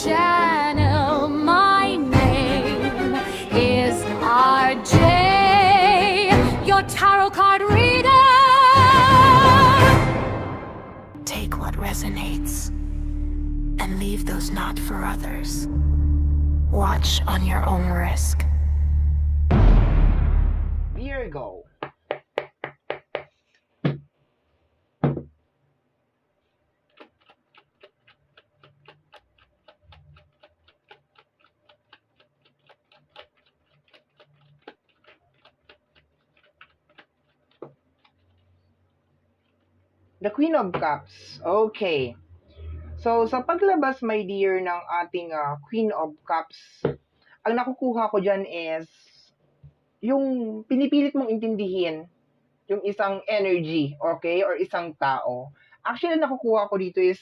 channel. My name is RJ, your tarot card reader. Take what resonates and leave those not for others. Watch on your own risk. Virgo. The Queen of Cups. Okay. So, sa paglabas, my dear, ng ating Queen of Cups, ang nakukuha ko dyan is yung pinipilit mong intindihin yung isang energy, okay, or isang tao. Actually, ang nakukuha ko dito is,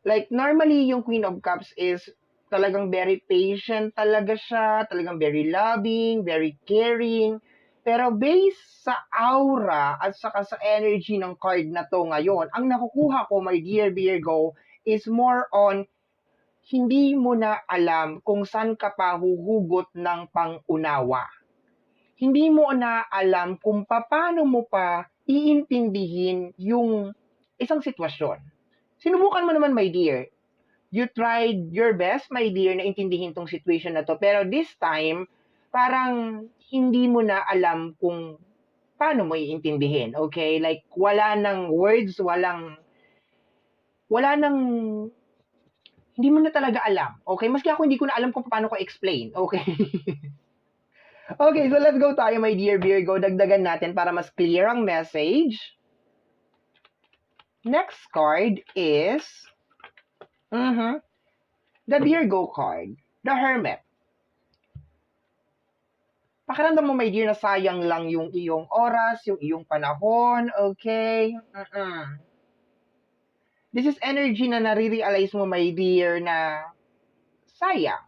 like, normally, yung Queen of Cups is talagang very patient talaga siya, talagang very loving, very caring. Pero based sa aura at saka sa energy ng card na to ngayon, ang nakukuha ko, my dear Virgo, is more on hindi mo na alam kung saan ka pa huhugot ng pangunawa. Hindi mo na alam kung paano mo pa iintindihin yung isang sitwasyon. Sinubukan mo naman, my dear. You tried your best, my dear, na intindihin tong situation na to. Pero this time, parang hindi mo na alam kung paano mo iintindihin, okay? Like, wala nang words, wala nang, hindi mo na talaga alam, okay? Maski ako hindi ko na alam kung paano ko explain, okay? Okay, so let's go tayo, my dear Virgo. Dagdagan natin para mas clear ang message. Next card is the Virgo card, the Hermit. Pakiramdam mo, my dear, na sayang lang yung iyong oras, yung iyong panahon, okay? This is energy na nare-realize mo, my dear, na sayang,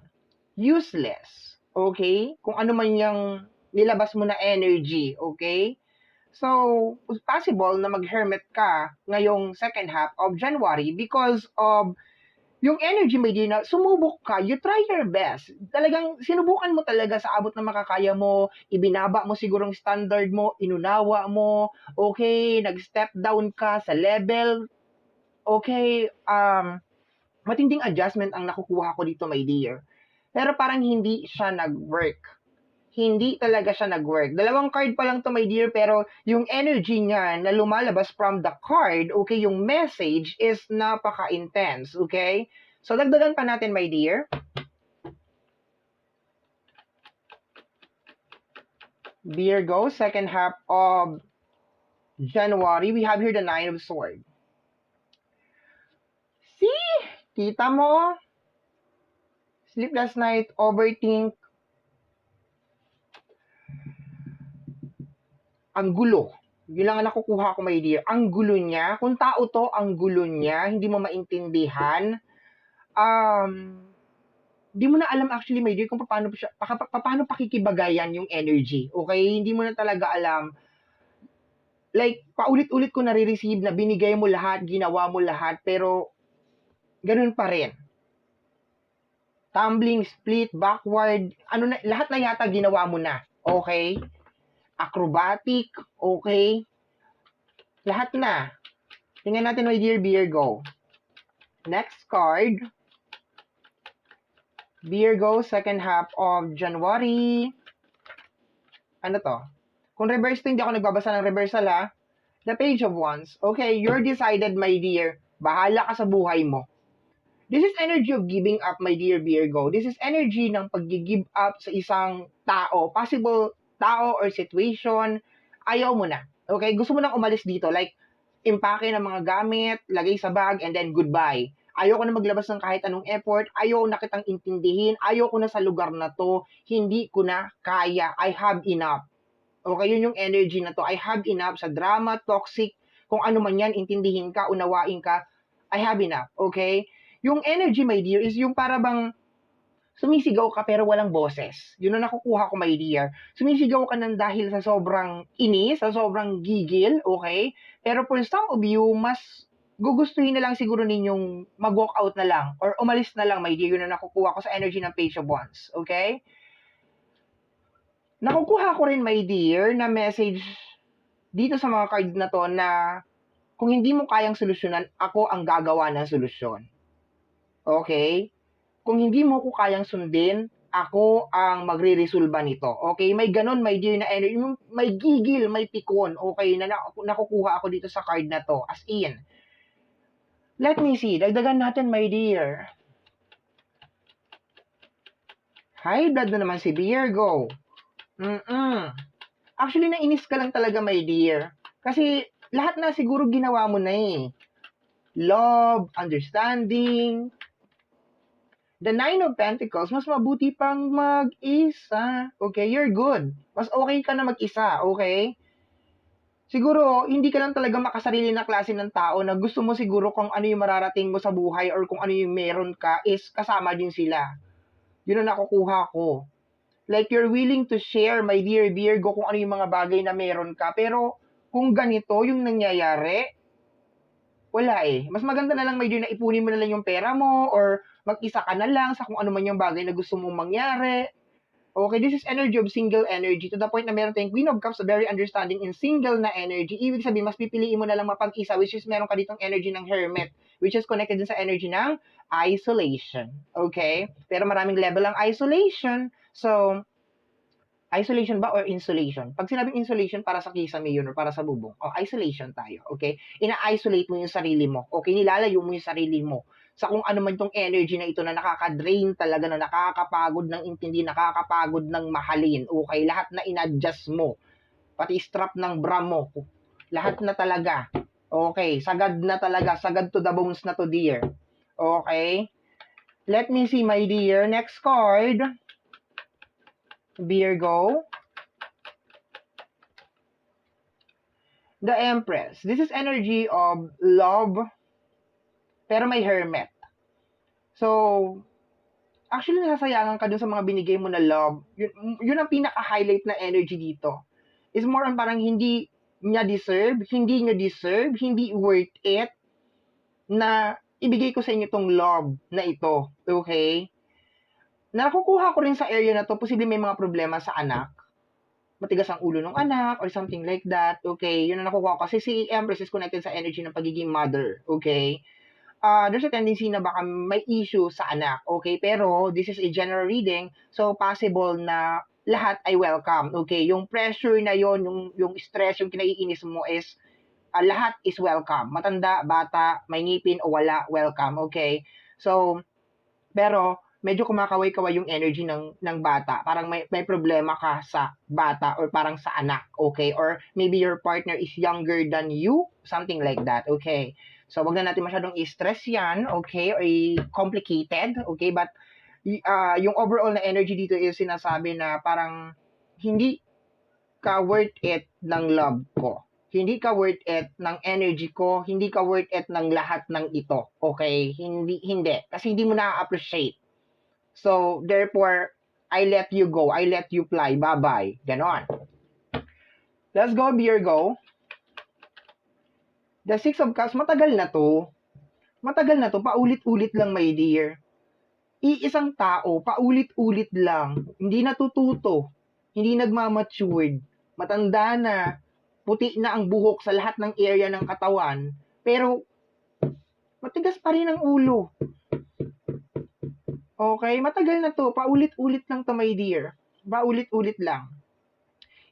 useless, okay? Kung ano man yung nilabas mo na energy, okay? So, possible na mag-hermit ka ngayong second half of January because of yung energy, my dear, na sumubok ka, you try your best. Talagang sinubukan mo talaga sa abot na makakaya mo, ibinaba mo sigurong standard mo, inunawa mo, okay, nag-step down ka sa level, okay, matinding adjustment ang nakukuha ko dito, my dear. Pero parang hindi siya nag-work. Hindi talaga siya nag-work. Dalawang card pa lang to, my dear, pero yung energy niya na lumalabas from the card, okay, yung message is napaka-intense, okay? So, dagdagan pa natin, my dear. Virgo, second half of January, we have here the Nine of Swords. See? Kita mo? Sleepless night, overthink, ang gulo. Yun lang ang nakukuha ko, my dear. Ang gulo niya. Kung tao to, ang gulo niya. Hindi mo maintindihan. Hindi mo na alam actually, my dear, kung paano pakikibagayan yung energy. Okay? Hindi mo na talaga alam. Like, paulit-ulit ko nare-receive na binigay mo lahat, ginawa mo lahat, pero ganun pa rin. Tumbling, split, backward, lahat na yata ginawa mo na. Okay? Acrobatic, okay? Lahat na. Tingnan natin, my dear Virgo. Next card. Virgo, second half of January. Ano to? Kung reverse to, hindi ako nagbabasa ng reversal, ha? The Page of Wands. Okay, you're decided, my dear. Bahala ka sa buhay mo. This is energy of giving up, my dear Virgo. This is energy ng pag-give up sa isang tao. Possible tao or situation, ayaw mo na. Okay? Gusto mo nang umalis dito. Like, impake ng mga gamit, lagay sa bag, and then goodbye. Ayaw ko na maglabas ng kahit anong effort. Ayaw na kitang intindihin. Ayaw ko na sa lugar na to. Hindi ko na kaya. I have enough. Okay? Yun yung energy na to. I have enough sa drama, toxic, kung ano man yan, intindihin ka, unawain ka. I have enough. Okay? Yung energy, my dear, is yung para bang sumisigaw ka pero walang boses. Yun ang nakukuha ko, my dear. Sumisigaw ka nang dahil sa sobrang inis, sa sobrang gigil, okay? Pero for some of you, mas gugustuhin na lang siguro ninyong mag-walk out na lang or umalis na lang, my dear. Yun na nakukuha ko sa energy ng Page of Wands. Okay? Nakukuha ko rin, my dear, na message dito sa mga card na to na kung hindi mo kayang solusyonan, ako ang gagawa ng solusyon. Okay? Kung hindi mo ko kayang sundin, ako ang magre-resolba nito. Okay? May ganun, my dear, na energy. May gigil, may pikon. Okay? Na nakukuha ako dito sa card na to. As in. Let me see. Dagdagan natin, my dear. High blood na naman si Virgo. Actually, nainis ka lang talaga, my dear. Kasi lahat na siguro ginawa mo na eh. Love, understanding. The Nine of Pentacles, mas mabuti pang mag-isa. Okay, you're good. Mas okay ka na mag-isa, okay? Siguro, hindi ka lang talaga makasarili na klase ng tao na gusto mo siguro kung ano yung mararating mo sa buhay or kung ano yung meron ka is kasama din sila. Yun ang nakukuha ko. Like, you're willing to share, my dear Virgo, kung ano yung mga bagay na meron ka. Pero, kung ganito yung nangyayari, wala eh. Mas maganda na lang, my dear, na ipunin mo na lang yung pera mo or mag-isa ka na lang sa kung ano man yung bagay na gusto mong mangyari. Okay, this is energy of single energy to the point na meron tayong Queen of Cups, very understanding in single na energy. Ibig sabihin, mas pipiliin mo na lang mapag-isa, which is meron ka ditong energy ng Hermit, which is connected din sa energy ng isolation. Okay? Pero maraming level ang isolation. So, isolation ba or insulation? Pag sinabing insulation, para sa kisame yun or para sa bubong. O, isolation tayo. Okay? Ina-isolate mo yung sarili mo. Okay? Nilalayo mo yung sarili mo sa kung ano man itong energy na ito na nakaka-drain talaga, na nakakapagod ng intindi, nakakapagod ng mahalin. Okay? Lahat na in-adjust mo. Pati strap ng bra mo. Lahat na talaga. Okay? Sagad na talaga. Sagad to the bones na to, dear. Okay? Let me see, my dear. Next card. Virgo. The Empress. This is energy of love, pero may Hermit. So, actually, nasasayangan ka dun sa mga binigay mo na love. Yun ang pinaka-highlight na energy dito. Is more on parang hindi niya deserve, hindi worth it na ibigay ko sa inyo tong love na ito. Okay? Nakukuha ko rin sa area na to, posible may mga problema sa anak. Matigas ang ulo ng anak or something like that. Okay? Yun ang nakukuha ko. Kasi si Empress is connected sa energy ng pagiging mother. Okay? There's a tendency na baka may issue sa anak. Okay? Pero, this is a general reading. So, possible na lahat ay welcome. Okay? Yung pressure na yon, yung stress, yung kinaiinis mo is, lahat is welcome. Matanda, bata, may ngipin o wala, welcome. Okay? So, pero, medyo kumakaway-kaway yung energy ng bata. Parang may problema ka sa bata or parang sa anak, okay? Or maybe your partner is younger than you, something like that, okay? So, wag na natin masyadong i-stress yan, okay? Or complicated, okay? But, yung overall na energy dito is sinasabi na parang hindi ka worth it ng love ko. Hindi ka worth it ng energy ko. Hindi ka worth it ng lahat ng ito, okay? Hindi. Kasi hindi mo na-appreciate. So, therefore, I let you go. I let you fly. Bye-bye. Ganon. Let's go, Virgo. The Six of Cups, matagal na to. Paulit-ulit lang, my dear. Iisang tao, paulit-ulit lang. Hindi natututo. Hindi nagmamatured. Matanda na. Puti na ang buhok sa lahat ng area ng katawan. Pero, matigas pa rin ang ulo. Okay, matagal na to. Paulit-ulit lang to, my dear. Paulit-ulit lang.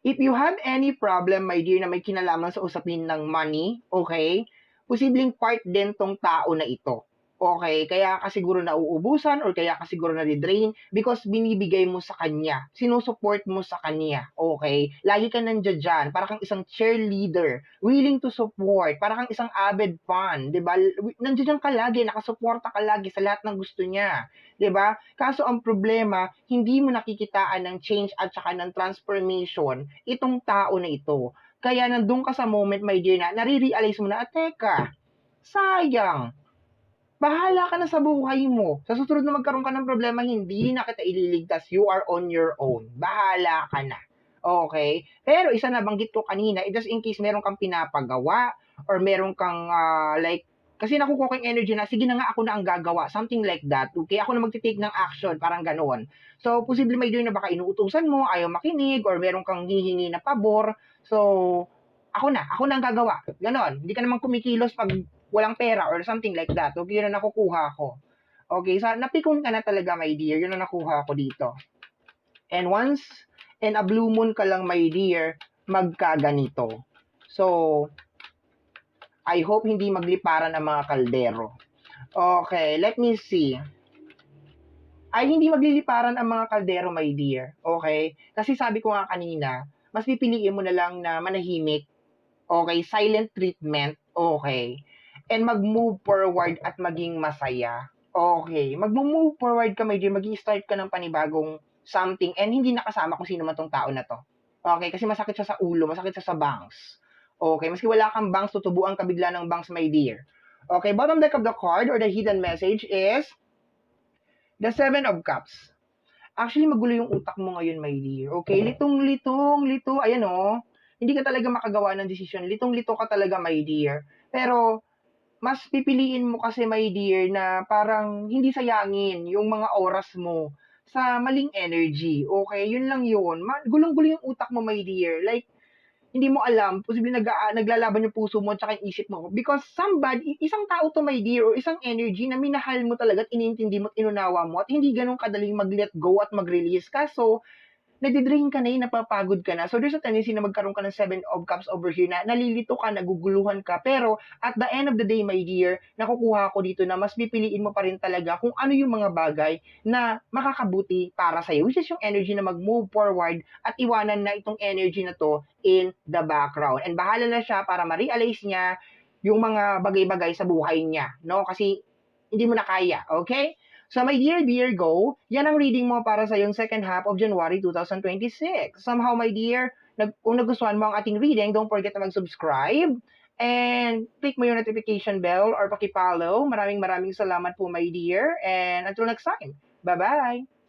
If you have any problem, my dear, na may kinalaman sa usapin ng money, okay, posibleng part din tong tao na ito. Okay, kaya ka siguro nauubusan or kaya ka siguro nadidrain because binibigay mo sa kanya. Sinusupport mo sa kanya. Okay? Lagi ka nandiyan dyan. Para kang isang cheerleader. Willing to support. Para kang isang avid fan. Diba? Nandiyan ka lagi. Nakasuporta ka lagi sa lahat ng gusto niya. Diba? Kaso ang problema, hindi mo nakikitaan ng change at saka ng transformation itong tao na ito. Kaya nandun ka sa moment, my dear, na nare-realize mo na, teka, sayang. Bahala ka na sa buhay mo. Sa susunod na magkaroon ka ng problema, hindi na kita ililigtas. You are on your own. Bahala ka na. Okay? Pero isa na banggit ko kanina, just in case meron kang pinapagawa or meron kang Kasi nakukuha ko yung energy na, sige na nga, ako na ang gagawa. Something like that. Okay? Ako na magtitake ng action. Parang ganon. So, posible may dear na baka inuutusan mo, ayaw makinig, or meron kang hihingi na pabor. So, ako na ang gagawa. Ganon. Hindi ka naman kumikilos pag walang pera or something like that. Okay, yun ang nakukuha ko. Okay, so napikon ka na talaga, my dear. Yun ang nakuha ko dito. And once in a blue moon ka lang, my dear, magkaganito. So, I hope hindi magliparan ang mga kaldero. Okay, let me see. Ay, hindi magliliparan ang mga kaldero, my dear. Okay? Kasi sabi ko nga kanina, mas pipiliin mo na lang na manahimik. Okay? Silent treatment. Okay? And mag-move forward at maging masaya. Okay? Mag-move forward ka, my dear. Mag-i-start ka ng panibagong something and hindi nakasama kung sino man tong tao na to. Okay? Kasi masakit siya sa ulo, masakit siya sa bangs. Okay? Maski wala kang bangs, tutubuan ka bigla ng bangs, my dear. Okay? Bottom deck of the card or the hidden message is the 7 of Cups. Actually, magulo yung utak mo ngayon, my dear. Okay? Litong-lito. Ayan, oh. Hindi ka talaga makagawa ng desisyon. Litong-lito ka talaga, my dear. Pero, mas pipiliin mo kasi, my dear, na parang hindi sayangin yung mga oras mo sa maling energy. Okay? Yun lang yun. Gulong-gulo yung utak mo, my dear. Like, hindi mo alam, posible naglalaban yung puso mo at saka yung isip mo. Because isang tao to, my dear, or isang energy na minahal mo talaga at inintindi mo at inunawa mo at hindi ganun kadaling mag-let go at mag-release ka. So, nadidrain ka na napapagod ka na. So, there's a tendency na magkaroon ka ng 7 of Cups over here na nalilito ka, naguguluhan ka. Pero, at the end of the day, my dear, nakukuha ko dito na mas pipiliin mo pa rin talaga kung ano yung mga bagay na makakabuti para sa'yo. Which is yung energy na mag-move forward at iwanan na itong energy na to in the background. And bahala na siya para ma-realize niya yung mga bagay-bagay sa buhay niya. No? Kasi, hindi mo na kaya. Okay? So, my dear Virgo, yan ang reading mo para sa yung second half of January 2026. Somehow, my dear, kung nagustuhan mo ang ating reading, don't forget na mag-subscribe and click mo yung notification bell or paki-follow. Maraming salamat po, my dear. And until next time, bye-bye!